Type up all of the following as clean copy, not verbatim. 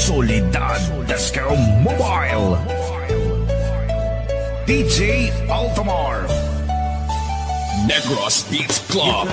Solidad Disco Mobile, DJ Altamar, Negros Beats Club.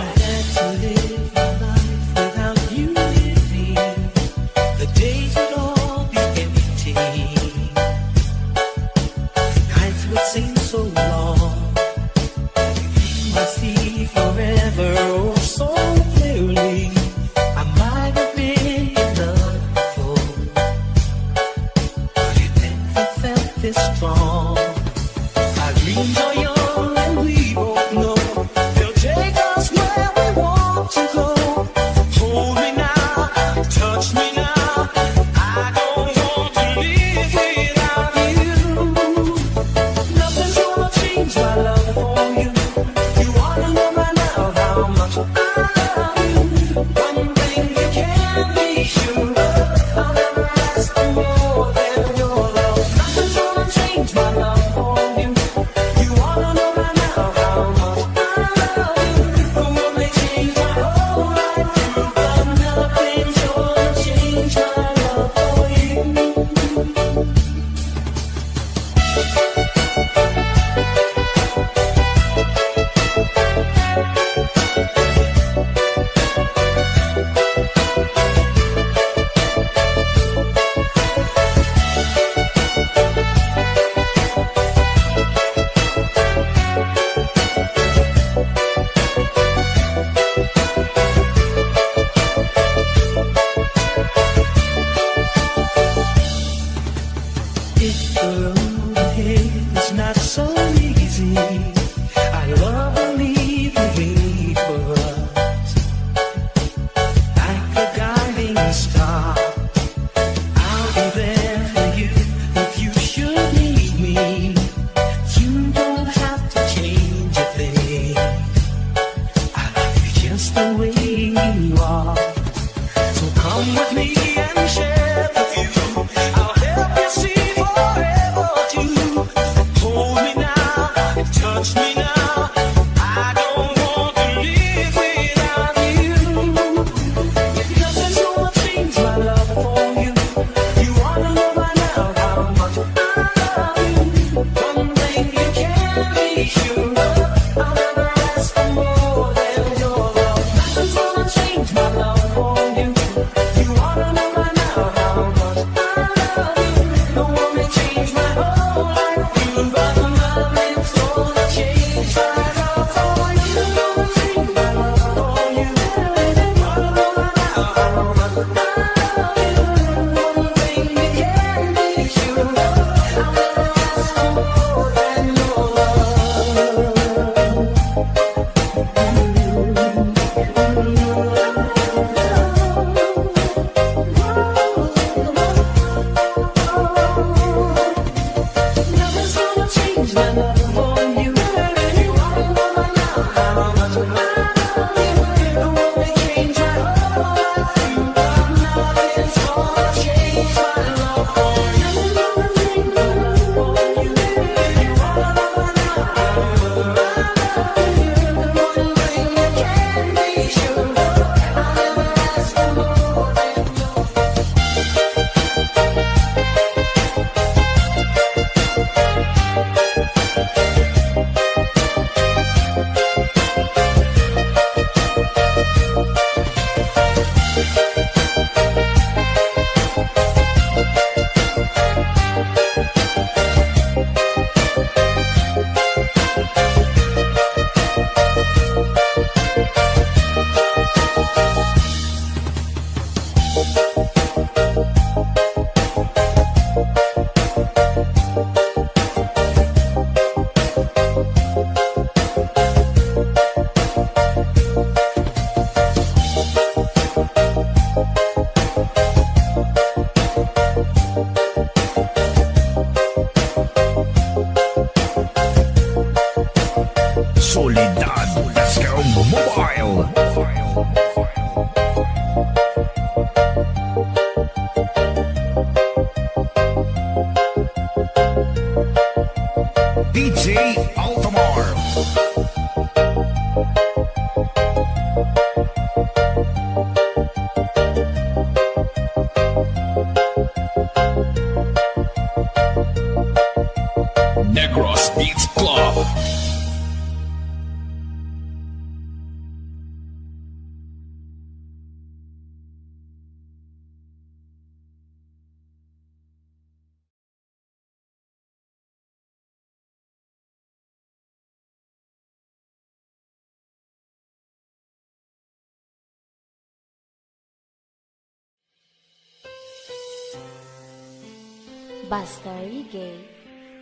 Basta Reggae,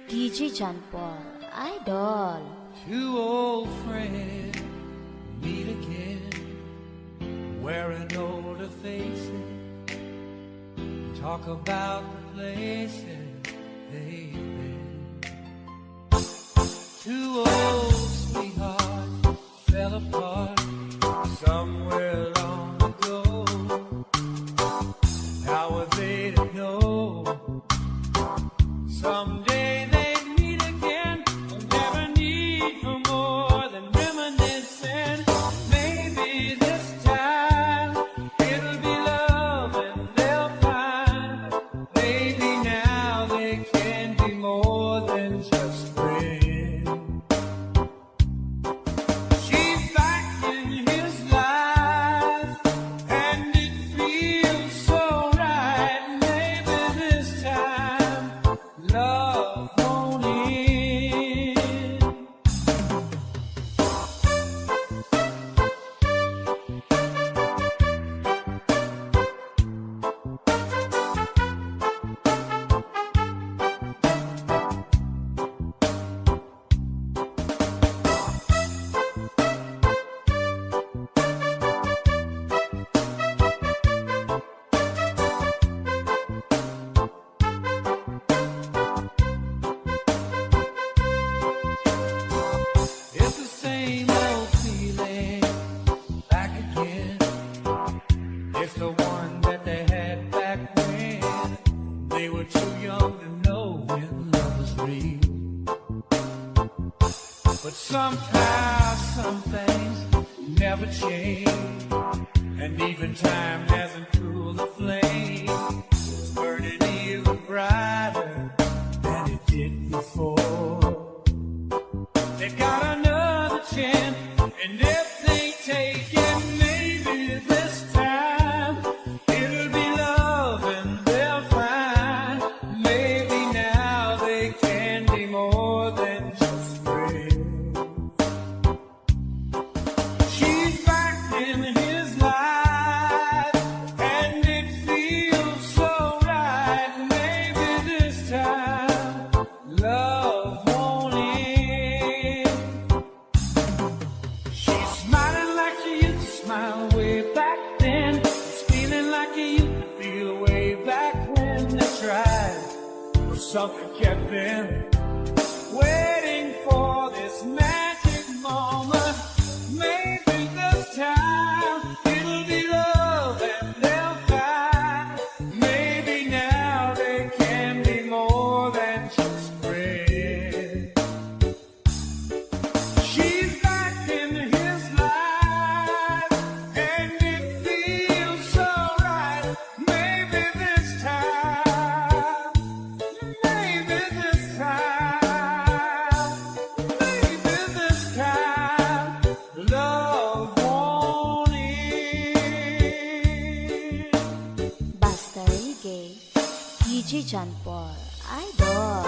DJ John Paul, Idol. Two old friends meet again, wearing older faces, talk about the places they've been. Two old sweethearts fell apart somewhere long ago. How were they to know someday they'd meet again? Never need for more than reminiscing. Maybe this time it'll be love and they'll find. Maybe now they can be more than just friends. She's back in his life and it feels so right. Maybe this time love won't end. It's the same old feeling back again. It's the one that they had back when they were too young to know when love was real. But somehow some things never change, and even time hasn't cooled the flame. It's burning even brighter than it did before. They got another chance, and if they take it, maybe this time it'll be love and they'll find. Maybe now they can be more than just friends. She's back in his life, and it feels so right. Maybe this time love won't end. She's smiling like she used to smile way back then. It's feeling like she used to feel way back when they tried. But something kept them waiting for this magic moment. Maybe this time it'll be love and they'll find. Maybe now they can be more than just friends. She's back in his life, and it feels so right. Maybe this time, maybe this time, maybe this time, love won't end. Basta Reggae, DJ John Paul, Idol.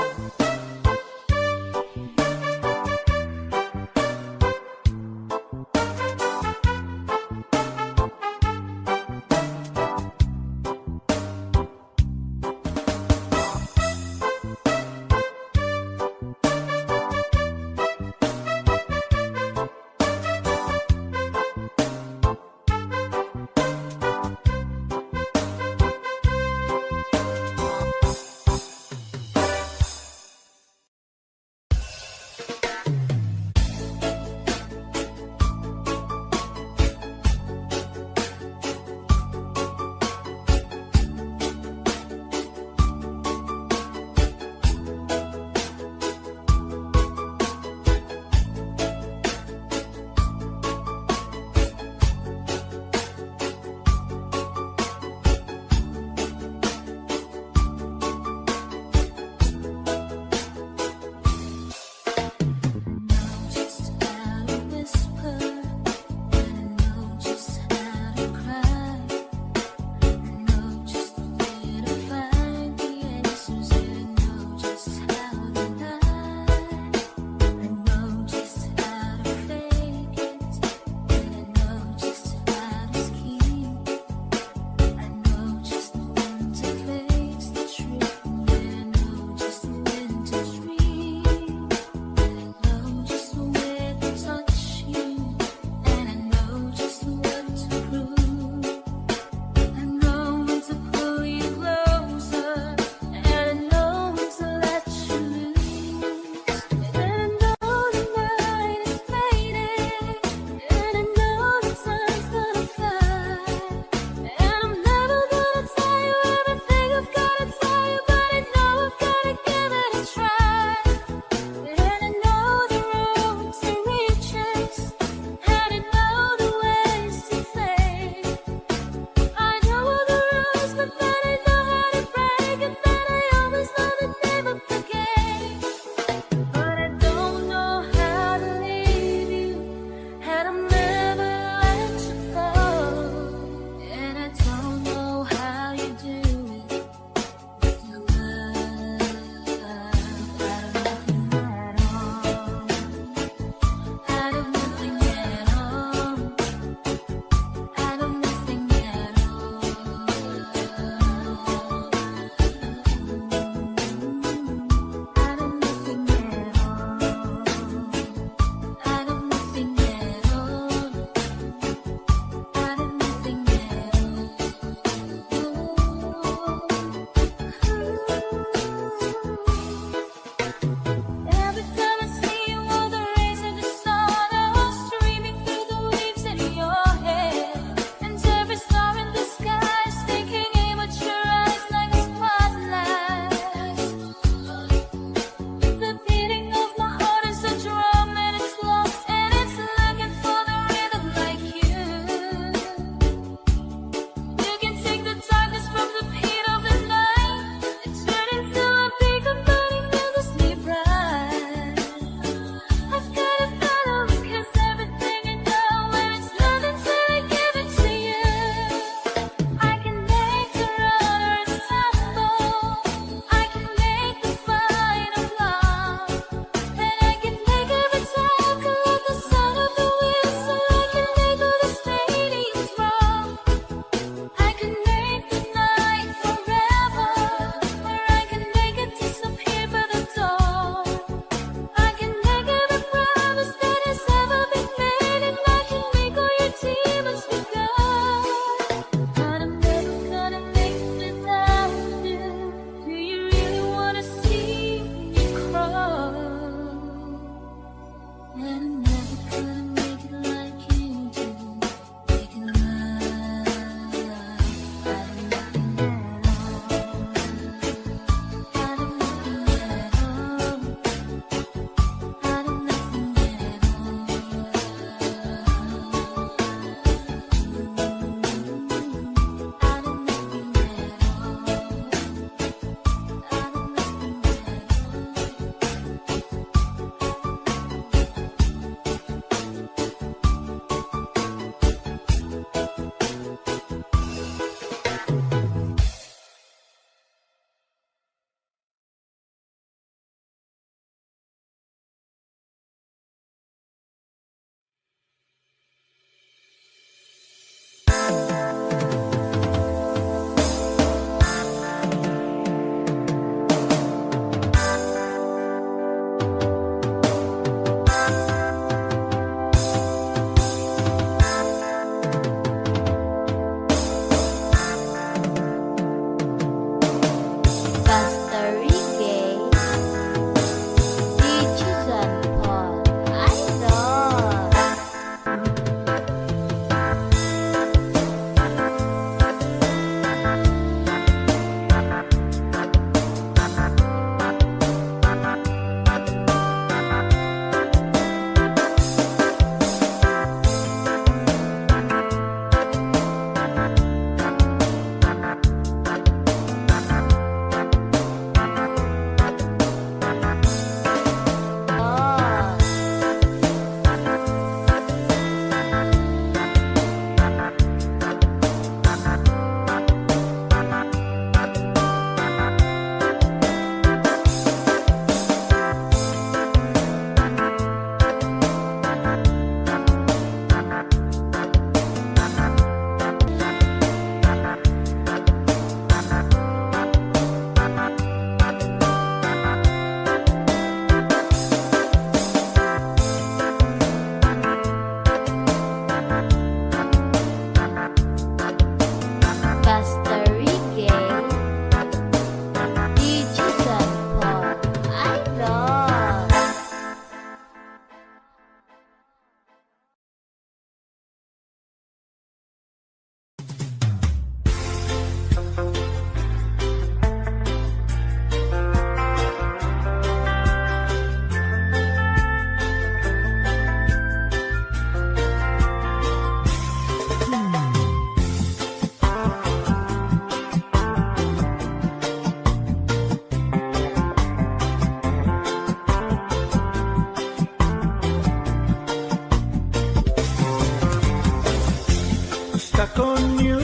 stuck on you.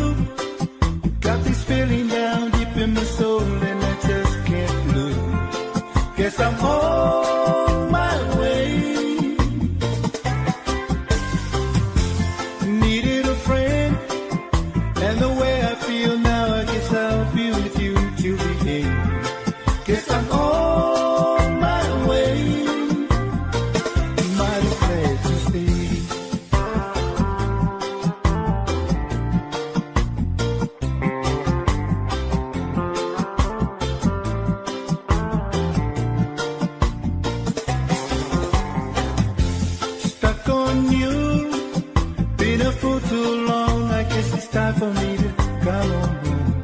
Got this feeling down deep in my soul and I just can't lose. Guess I'm on my way. Needed a friend, and the way I feel now, I guess I'll be with you till the end. Guess I'm on my way. Mighty glad to stay. Stuck on you, been a fool too long. I guess it's time for me to come on home.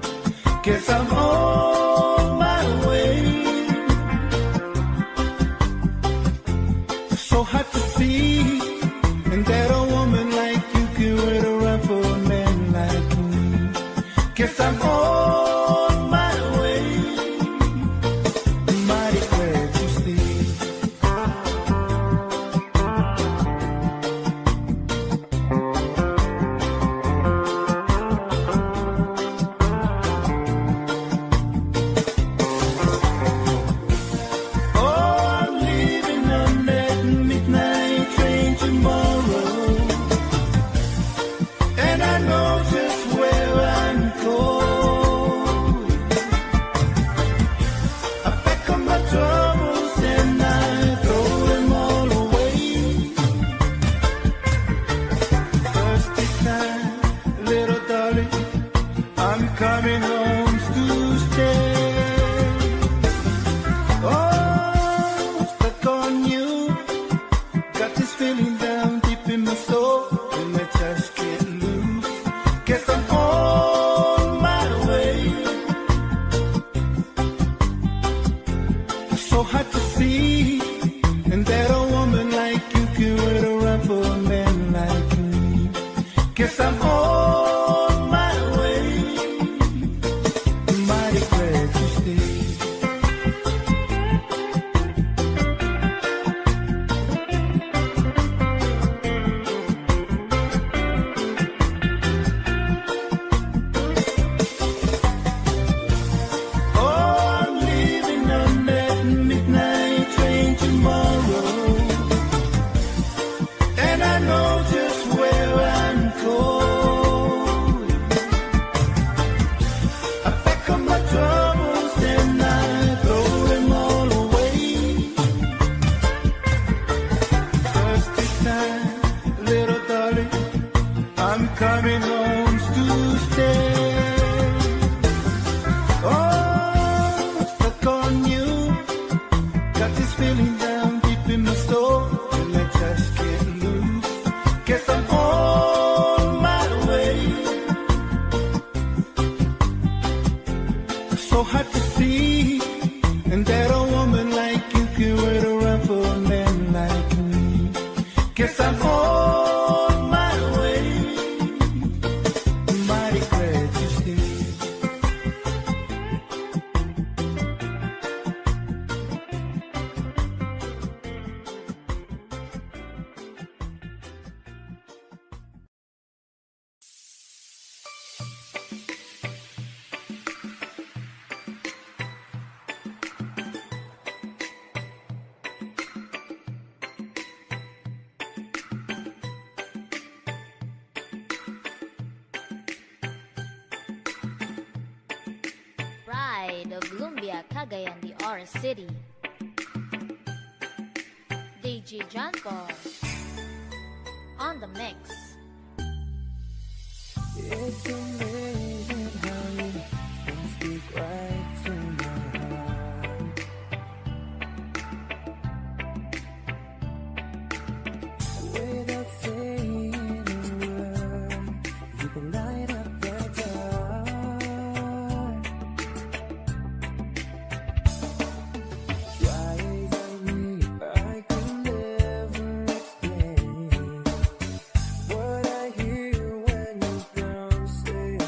Guess I'm on my way. So hard to see, and that a woman like you can wait around for a man like me. Guess I'm on my way. Mighty glad to stay. Coming home to stay. Oh, stuck on you. Got this feeling down deep in my soul, and I just can't lose. Guess I'm on my way. So hard to see, and that a woman like you can wait around for a man like me. Guess I'm on my way. Mighty glad to stay. Oh, I'm leaving on that midnight train tomorrow, and I know just where I'm going. I pack up my troubles and I throw them all away. Just this time, little darling, I'm coming home to stay. Oh, stuck on you. Got this feeling down deep in my soul, and I just can't lose. Guess I'm on my way. So hard to see, and that a woman like you can wait around for a man like me. Guess I'm on my way. Mighty glad to stay. Pride of Lumbia, Cagayan de Oro City. DJ John Paul on the mix. It's amazing how you can speak right to my heart. Without saying a word, you can light up the dark. Why is me? I can never explain what I hear when you don't say a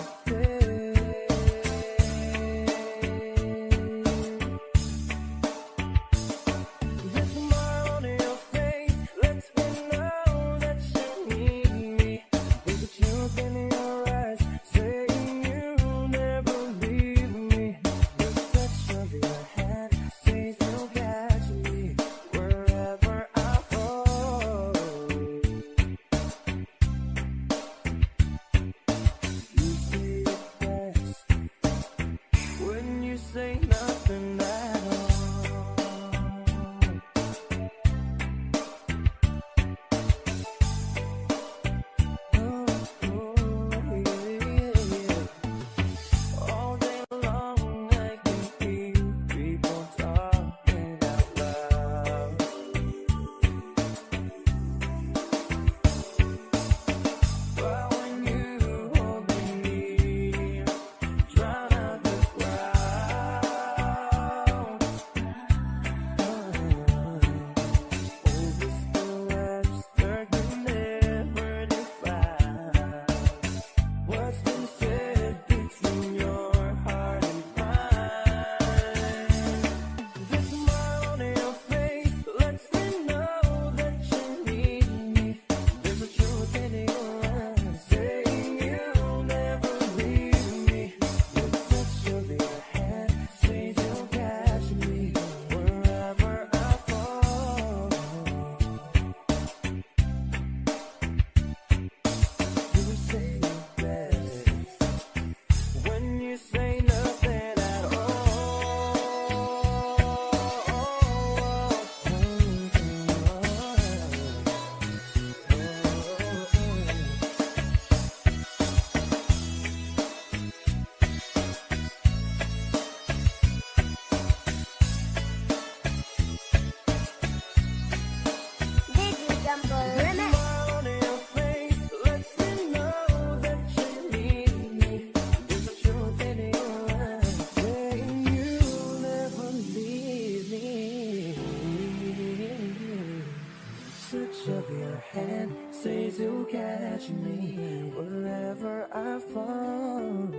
catch me wherever I fall.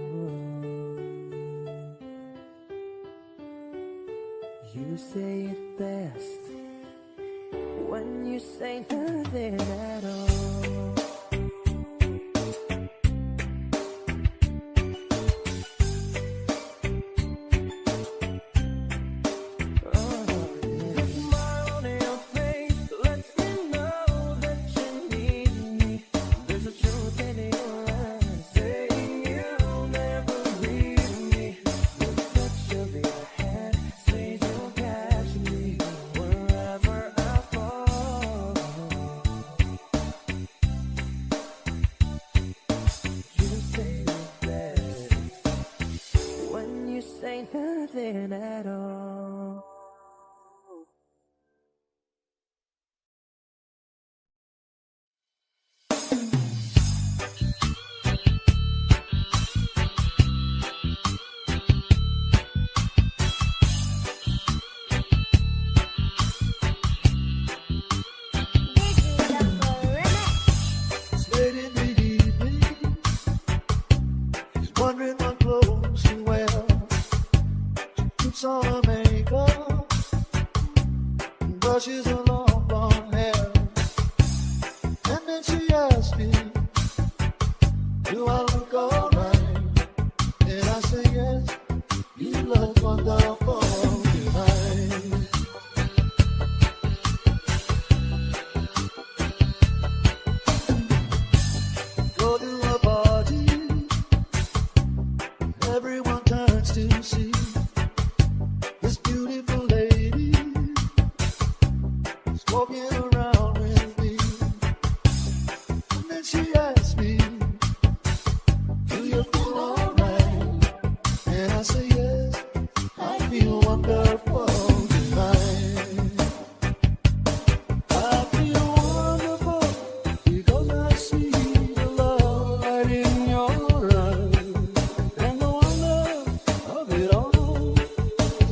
You say it best when you say nothing at all. Nothing at all. It's late in the evening. He's wondering what clothes to wear. Puts on her makeup and brushes her long blonde hair. And then she asks me, do I look alright? And I say yes, you look wonderful tonight. Go to a party, everyone turns to see this beautiful lady is walking around with me. And then she asks me, do you feel alright? And I say yes, I feel wonderful tonight. I feel wonderful because I see the love right in your eyes. And the wonder of it all,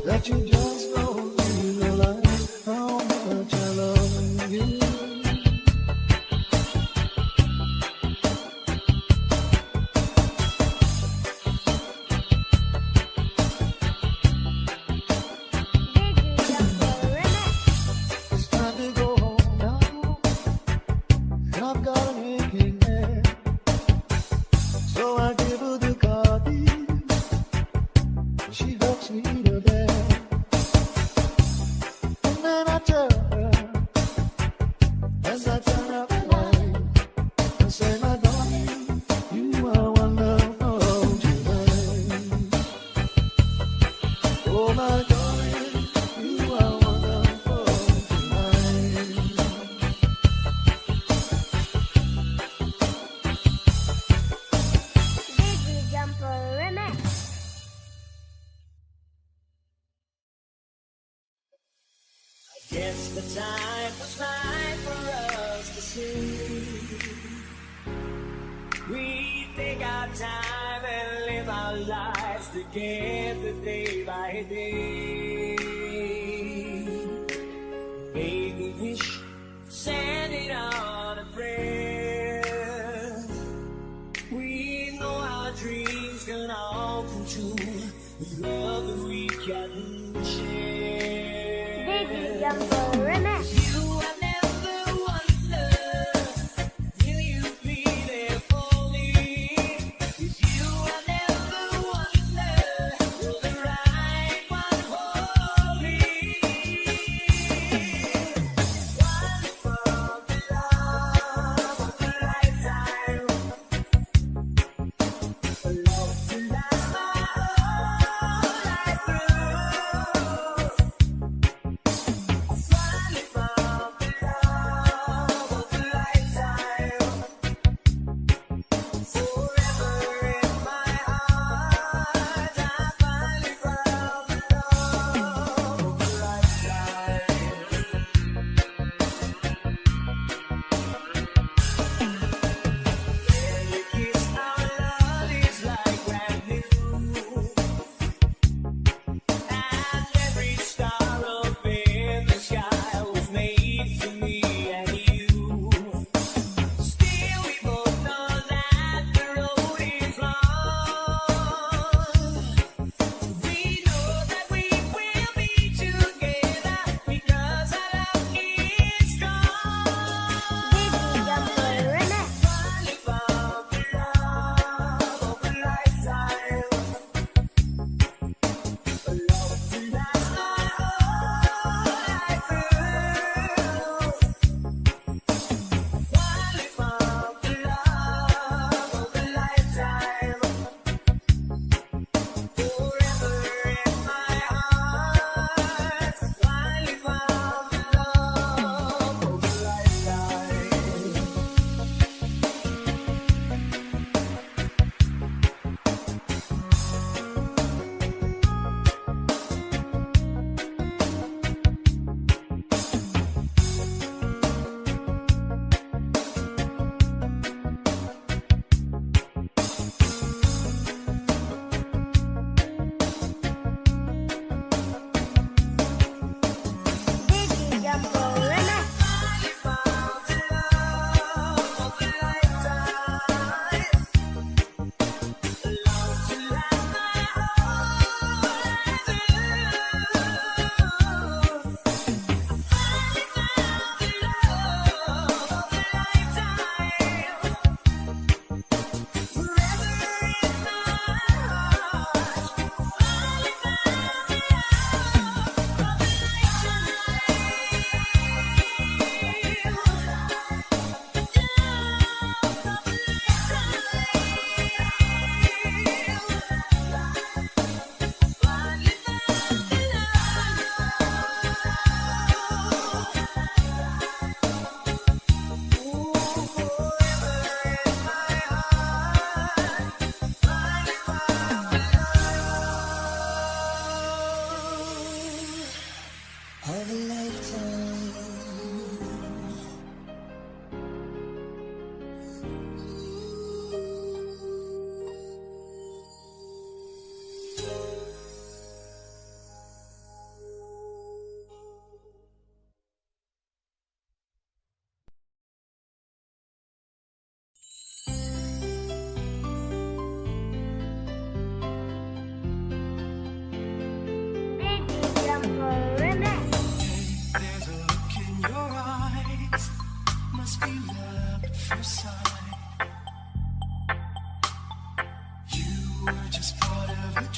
that you just don't realize how much I love you. It's time to go home now, and I've got an aching head. So I give her the car keys, and she helps me to bed. And then I tell her, as I turn up the light, I say, my darling, you are wonderful tonight. Oh, my darling, you are wonderful tonight. Guess the time was right for us to see. We take our time and live our lives together day by day. Make a wish, send it on a prayer. We know our dreams can all come true with love that we can share. You have never wondered, will you be there for me? If you have never wondered, you're the right one for me. One for the love of a lifetime, a love to last my whole life through.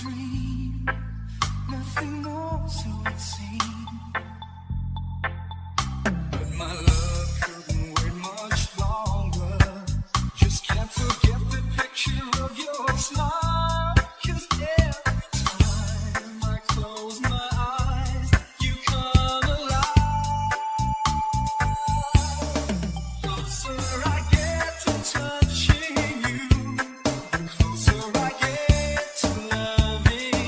dream. Nothing more, so it seemed. But my love couldn't wait much longer. Just can't forget the picture of your smile. 'Cause every time I close my eyes, you come alive. Closer I get to touching you, the closer I get to loving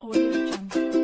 Audio Jungle.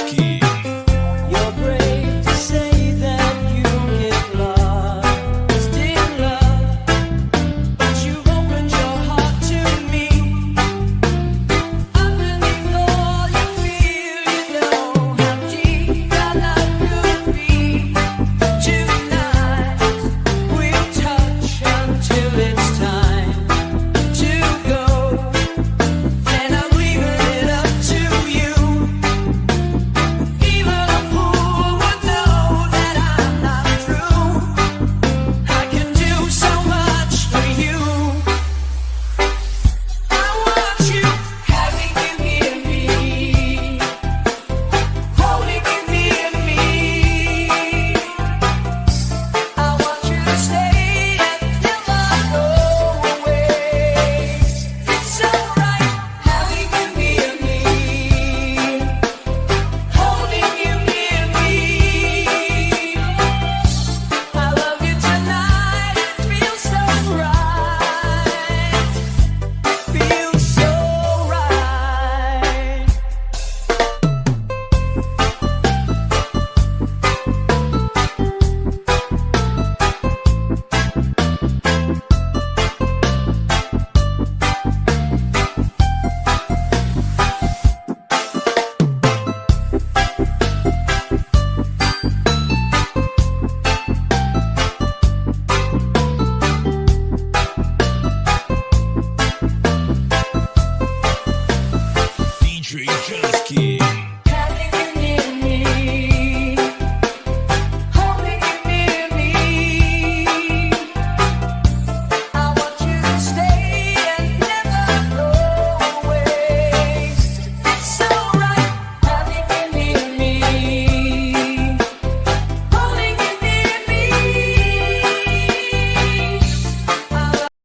Ricky.